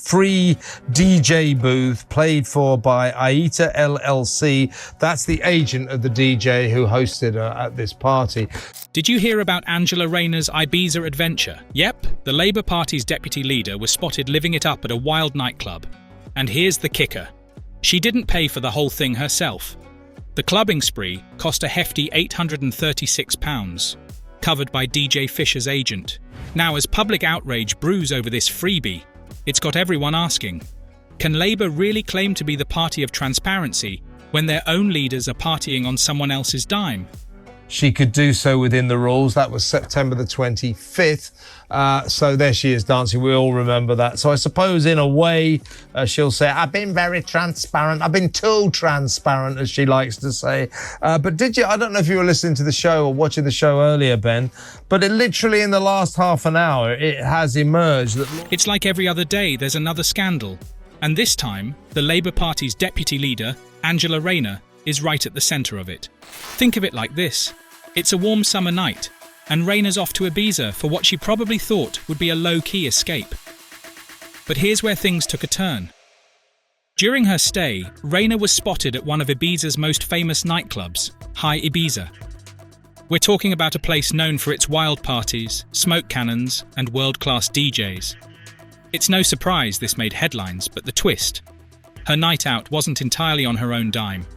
free DJ booth played for by Aita LLC. That's the agent of the DJ who hosted her at this party. Did you hear about Angela Rayner's Ibiza adventure? Yep, the Labour Party's deputy leader was spotted living it up at a wild nightclub. And here's the kicker. She didn't pay for the whole thing herself. The clubbing spree cost a hefty £836, covered by DJ Fisher's agent. Now, as public outrage brews over this freebie, it's got everyone asking, can Labour really claim to be the party of transparency when their own leaders are partying on someone else's dime? She could do so within the rules. That was September the 25th. So there she is dancing. We all remember that. So I suppose in a way she'll say, I've been very transparent. I've been too transparent, as she likes to say. But did you, I don't know if you were listening to the show or watching the show earlier, Ben, but it literally in the last half an hour, it has emerged that... It's like every other day there's another scandal. And this time, the Labour Party's deputy leader, Angela Rayner, is right at the centre of it. Think of it like this. It's a warm summer night, and Rayner's off to Ibiza for what she probably thought would be a low-key escape. But here's where things took a turn. During her stay, Rayner was spotted at one of Ibiza's most famous nightclubs, High Ibiza. We're talking about a place known for its wild parties, smoke cannons, and world-class DJs. It's no surprise this made headlines, but the twist. Her night out wasn't entirely on her own dime.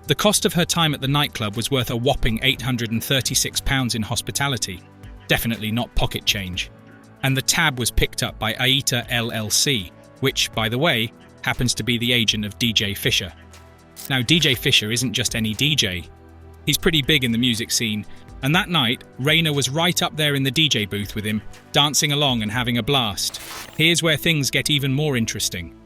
The cost of her time at the nightclub was worth a whopping £836 in hospitality, definitely not pocket change. And the tab was picked up by Aita LLC, which, by the way, happens to be the agent of DJ Fisher. Now, DJ Fisher isn't just any DJ. He's pretty big in the music scene, and that night, Rayner was right up there in the DJ booth with him, dancing along and having a blast. Here's where things get even more interesting.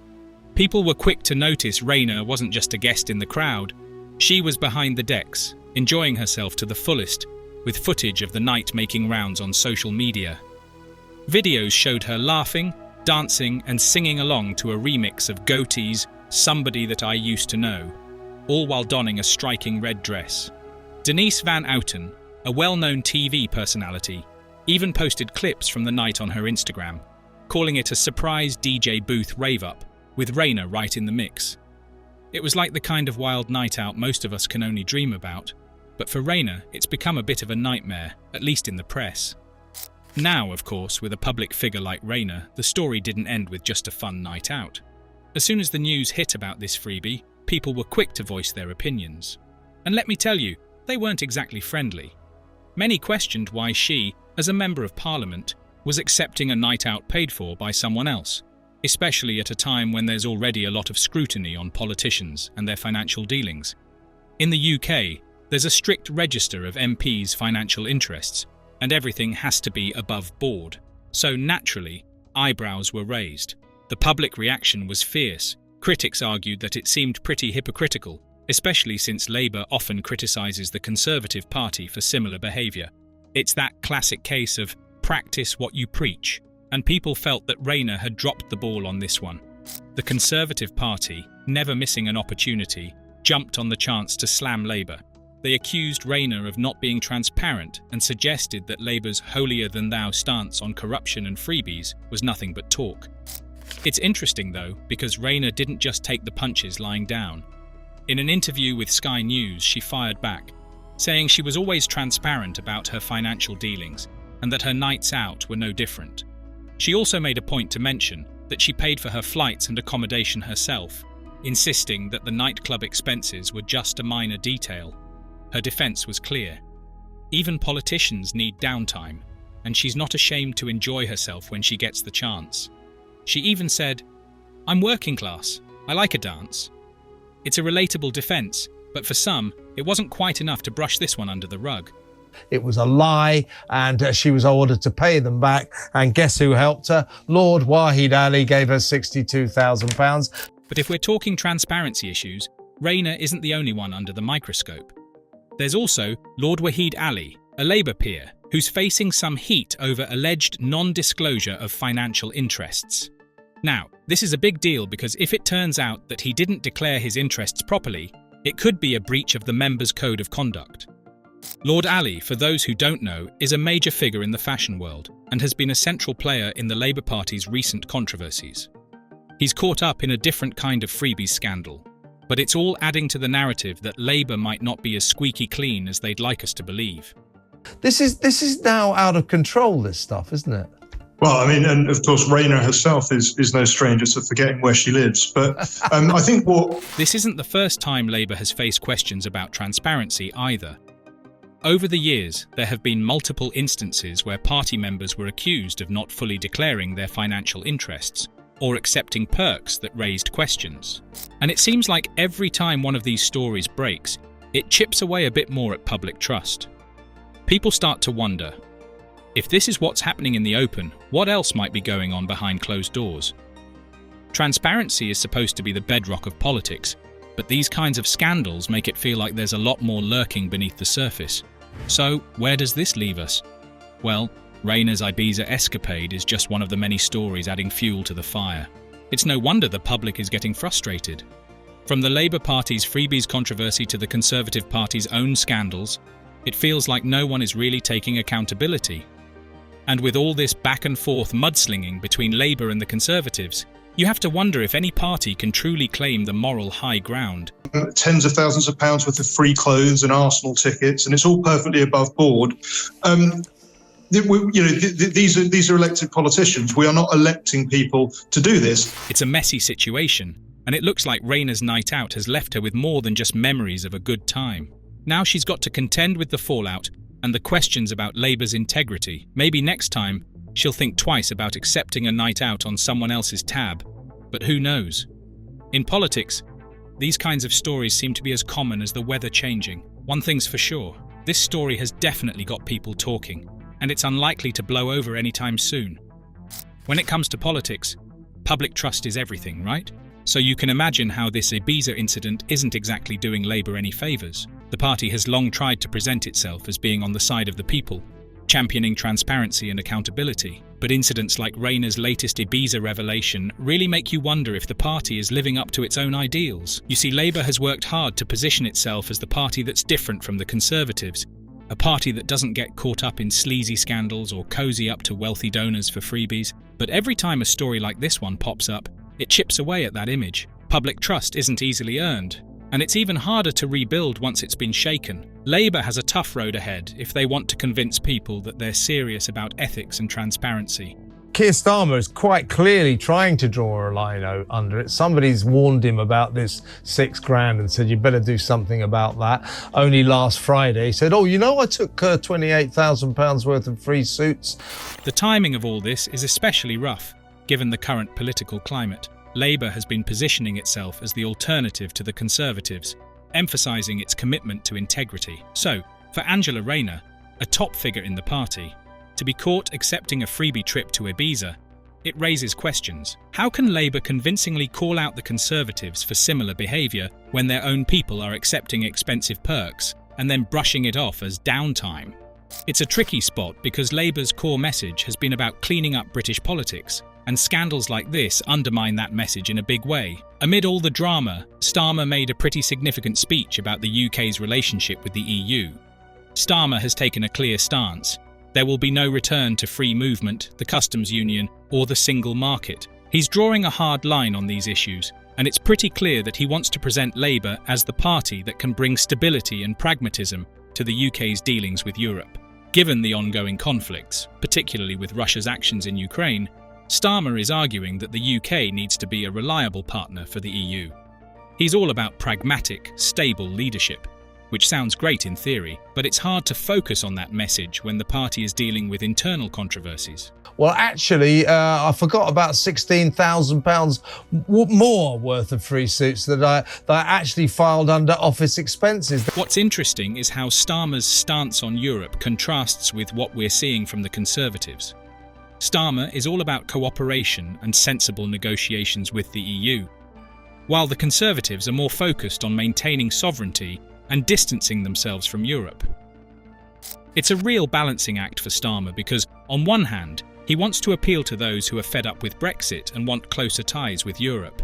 People were quick to notice Rayner wasn't just a guest in the crowd. She was behind the decks, enjoying herself to the fullest, with footage of the night making rounds on social media. Videos showed her laughing, dancing, and singing along to a remix of Goatee's Somebody That I Used to Know, all while donning a striking red dress. Denise Van Outen, a well-known TV personality, even posted clips from the night on her Instagram, calling it a surprise DJ booth rave-up, with Rayner right in the mix. It was like the kind of wild night out most of us can only dream about, but for Rayner, it's become a bit of a nightmare, at least in the press. Now, of course, with a public figure like Rayner, the story didn't end with just a fun night out. As soon as the news hit about this freebie, people were quick to voice their opinions. And let me tell you, they weren't exactly friendly. Many questioned why she, as a member of Parliament, was accepting a night out paid for by someone else, especially at a time when there's already a lot of scrutiny on politicians and their financial dealings. In the UK, there's a strict register of MPs' financial interests, and everything has to be above board. So naturally, eyebrows were raised. The public reaction was fierce. Critics argued that it seemed pretty hypocritical, especially since Labour often criticises the Conservative Party for similar behaviour. It's that classic case of practice what you preach, and people felt that Rayner had dropped the ball on this one. The Conservative Party, never missing an opportunity, jumped on the chance to slam Labour. They accused Rayner of not being transparent and suggested that Labour's holier-than-thou stance on corruption and freebies was nothing but talk. It's interesting, though, because Rayner didn't just take the punches lying down. In an interview with Sky News, she fired back, saying she was always transparent about her financial dealings and that her nights out were no different. She also made a point to mention that she paid for her flights and accommodation herself, insisting that the nightclub expenses were just a minor detail. Her defense was clear. Even politicians need downtime, and she's not ashamed to enjoy herself when she gets the chance. She even said, "I'm working class. I like a dance." It's a relatable defense, but for some, it wasn't quite enough to brush this one under the rug. It was a lie, and she was ordered to pay them back. And guess who helped her? Lord Wahid Ali gave her £62,000. But if we're talking transparency issues, Rayner isn't the only one under the microscope. There's also Lord Wahid Ali, a Labour peer, who's facing some heat over alleged non-disclosure of financial interests. Now, this is a big deal because if it turns out that he didn't declare his interests properly, it could be a breach of the members' code of conduct. Lord Ali, for those who don't know, is a major figure in the fashion world and has been a central player in the Labour Party's recent controversies. He's caught up in a different kind of freebies scandal, but it's all adding to the narrative that Labour might not be as squeaky clean as they'd like us to believe. This is now out of control, this stuff, isn't it? Well, I mean, and of course, Rayneer herself is no stranger to forgetting where she lives. But I think what... This isn't the first time Labour has faced questions about transparency either. Over the years, there have been multiple instances where party members were accused of not fully declaring their financial interests or accepting perks that raised questions. And it seems like every time one of these stories breaks, it chips away a bit more at public trust. People start to wonder, if this is what's happening in the open, what else might be going on behind closed doors? Transparency is supposed to be the bedrock of politics, but these kinds of scandals make it feel like there's a lot more lurking beneath the surface. So, where does this leave us? Well, Rayneer's Ibiza escapade is just one of the many stories adding fuel to the fire. It's no wonder the public is getting frustrated. From the Labour Party's freebies controversy to the Conservative Party's own scandals, it feels like no one is really taking accountability. And with all this back and forth mudslinging between Labour and the Conservatives, you have to wonder if any party can truly claim the moral high ground. Tens of thousands of pounds worth of free clothes and Arsenal tickets, and it's all perfectly above board. These are elected politicians. We are not electing people to do this. It's a messy situation, and it looks like Rayneer's night out has left her with more than just memories of a good time. Now she's got to contend with the fallout and the questions about Labour's integrity. Maybe next time, she'll think twice about accepting a night out on someone else's tab. But who knows? In politics, these kinds of stories seem to be as common as the weather changing. One thing's for sure, this story has definitely got people talking, and it's unlikely to blow over anytime soon. When it comes to politics, public trust is everything, right? So you can imagine how this Ibiza incident isn't exactly doing Labour any favours. The party has long tried to present itself as being on the side of the people, championing transparency and accountability. But incidents like Rayneer's latest Ibiza revelation really make you wonder if the party is living up to its own ideals. You see, Labour has worked hard to position itself as the party that's different from the Conservatives, a party that doesn't get caught up in sleazy scandals or cozy up to wealthy donors for freebies. But every time a story like this one pops up, it chips away at that image. Public trust isn't easily earned, and it's even harder to rebuild once it's been shaken. Labour has a tough road ahead if they want to convince people that they're serious about ethics and transparency. Keir Starmer is quite clearly trying to draw a line under it. Somebody's warned him about this $6,000 and said, you better do something about that. Only last Friday, he said, I took £28,000 worth of free suits. The timing of all this is especially rough, given the current political climate. Labour has been positioning itself as the alternative to the Conservatives, emphasising its commitment to integrity. So, for Angela Rayneer, a top figure in the party, to be caught accepting a freebie trip to Ibiza, it raises questions. How can Labour convincingly call out the Conservatives for similar behaviour when their own people are accepting expensive perks and then brushing it off as downtime? It's a tricky spot because Labour's core message has been about cleaning up British politics, and scandals like this undermine that message in a big way. Amid all the drama, Starmer made a pretty significant speech about the UK's relationship with the EU. Starmer has taken a clear stance. There will be no return to free movement, the customs union, or the single market. He's drawing a hard line on these issues, and it's pretty clear that he wants to present Labour as the party that can bring stability and pragmatism to the UK's dealings with Europe. Given the ongoing conflicts, particularly with Russia's actions in Ukraine, Starmer is arguing that the UK needs to be a reliable partner for the EU. He's all about pragmatic, stable leadership, which sounds great in theory, but it's hard to focus on that message when the party is dealing with internal controversies. Well, actually, I forgot about £16,000 more worth of free suits that I actually filed under office expenses. What's interesting is how Starmer's stance on Europe contrasts with what we're seeing from the Conservatives. Starmer is all about cooperation and sensible negotiations with the EU, while the Conservatives are more focused on maintaining sovereignty and distancing themselves from Europe. It's a real balancing act for Starmer because, on one hand, he wants to appeal to those who are fed up with Brexit and want closer ties with Europe.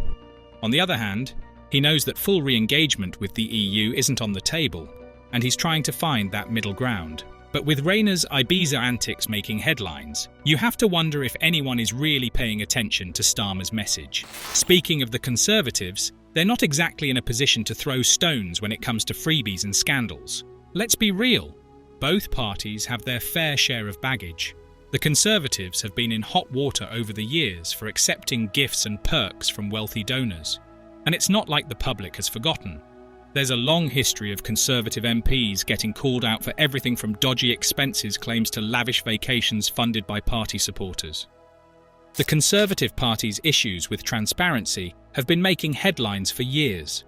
On the other hand, he knows that full re-engagement with the EU isn't on the table, and he's trying to find that middle ground. But with Rayneer's Ibiza antics making headlines, you have to wonder if anyone is really paying attention to Starmer's message. Speaking of the Conservatives, they're not exactly in a position to throw stones when it comes to freebies and scandals. Let's be real, both parties have their fair share of baggage. The Conservatives have been in hot water over the years for accepting gifts and perks from wealthy donors. And it's not like the public has forgotten. There's a long history of Conservative MPs getting called out for everything from dodgy expenses claims to lavish vacations funded by party supporters. The Conservative Party's issues with transparency have been making headlines for years.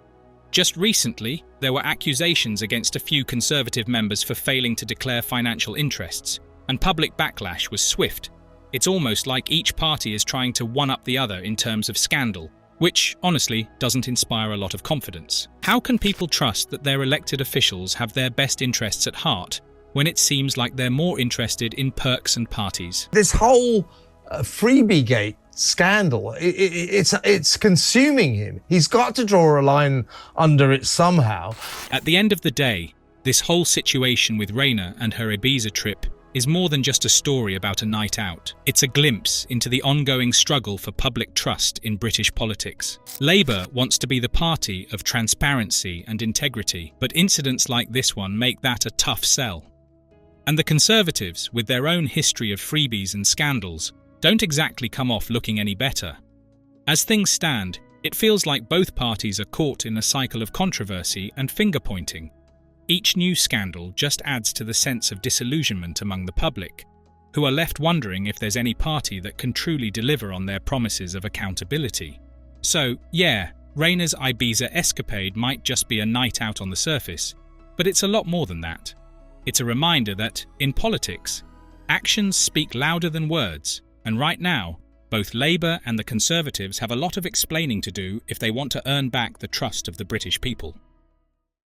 Just recently, there were accusations against a few Conservative members for failing to declare financial interests, and public backlash was swift. It's almost like each party is trying to one-up the other in terms of scandal, which, honestly, doesn't inspire a lot of confidence. How can people trust that their elected officials have their best interests at heart when it seems like they're more interested in perks and parties? This whole freebie gate scandal, it's consuming him. He's got to draw a line under it somehow. At the end of the day, this whole situation with Rayneer and her Ibiza trip is more than just a story about a night out. It's a glimpse into the ongoing struggle for public trust in British politics. Labour wants to be the party of transparency and integrity, but incidents like this one make that a tough sell. And the Conservatives, with their own history of freebies and scandals, don't exactly come off looking any better. As things stand, it feels like both parties are caught in a cycle of controversy and finger-pointing. Each new scandal just adds to the sense of disillusionment among the public, who are left wondering if there's any party that can truly deliver on their promises of accountability. So, yeah, Rayneer's Ibiza escapade might just be a night out on the surface, but it's a lot more than that. It's a reminder that, in politics, actions speak louder than words, and right now, both Labour and the Conservatives have a lot of explaining to do if they want to earn back the trust of the British people.